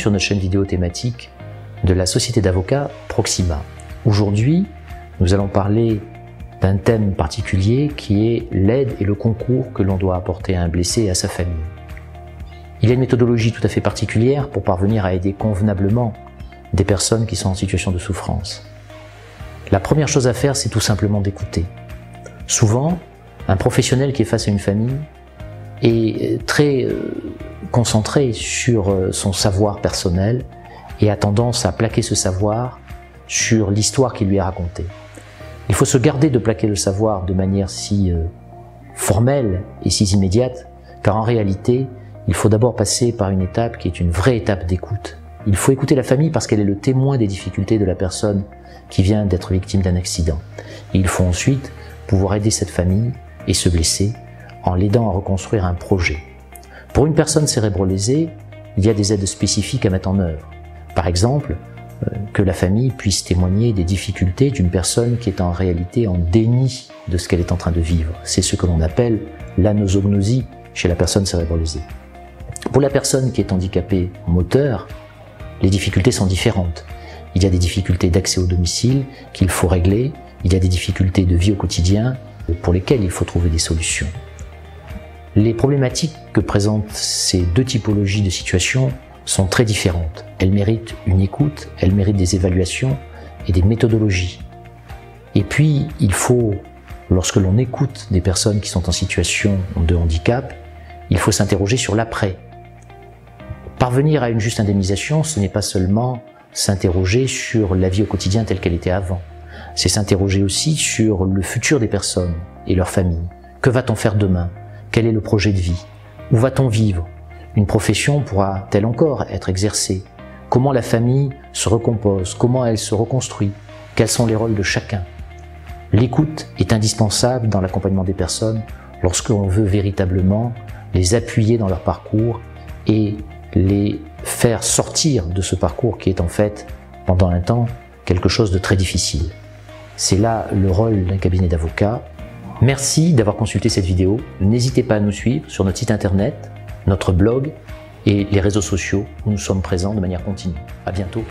sur notre chaîne vidéo thématique de la société d'avocats Proxima. Aujourd'hui, nous allons parler d'un thème particulier qui est l'aide et le concours que l'on doit apporter à un blessé et à sa famille. Il y a une méthodologie tout à fait particulière pour parvenir à aider convenablement des personnes qui sont en situation de souffrance. La première chose à faire, c'est tout simplement d'écouter. Souvent, un professionnel qui est face à une famille est très concentré sur son savoir personnel et a tendance à plaquer ce savoir sur l'histoire qui lui est racontée. Il faut se garder de plaquer le savoir de manière si formelle et si immédiate, car en réalité, il faut d'abord passer par une étape qui est une vraie étape d'écoute. Il faut écouter la famille parce qu'elle est le témoin des difficultés de la personne qui vient d'être victime d'un accident. Et il faut ensuite pouvoir aider cette famille et ce blessé en l'aidant à reconstruire un projet. Pour une personne cérébro-lésée, il y a des aides spécifiques à mettre en œuvre. Par exemple, que la famille puisse témoigner des difficultés d'une personne qui est en réalité en déni de ce qu'elle est en train de vivre. C'est ce que l'on appelle l'anosognosie chez la personne cérébro-lésée. Pour la personne qui est handicapée moteur, les difficultés sont différentes. Il y a des difficultés d'accès au domicile qu'il faut régler, il y a des difficultés de vie au quotidien pour lesquelles il faut trouver des solutions. Les problématiques que présentent ces deux typologies de situations sont très différentes. Elles méritent une écoute, elles méritent des évaluations et des méthodologies. Et puis, il faut, lorsque l'on écoute des personnes qui sont en situation de handicap, il faut s'interroger sur l'après. Parvenir à une juste indemnisation, ce n'est pas seulement s'interroger sur la vie au quotidien telle qu'elle était avant. C'est s'interroger aussi sur le futur des personnes et leurs familles. Que va-t-on faire demain? Quel est le projet de vie? Où va-t-on vivre? Une profession pourra-t-elle encore être exercée? Comment la famille se recompose? Comment elle se reconstruit? Quels sont les rôles de chacun? L'écoute est indispensable dans l'accompagnement des personnes lorsque l'on veut véritablement les appuyer dans leur parcours et les faire sortir de ce parcours qui est en fait, pendant un temps, quelque chose de très difficile. C'est là le rôle d'un cabinet d'avocats. Merci d'avoir consulté cette vidéo. N'hésitez pas à nous suivre sur notre site internet, notre blog et les réseaux sociaux où nous sommes présents de manière continue. À bientôt.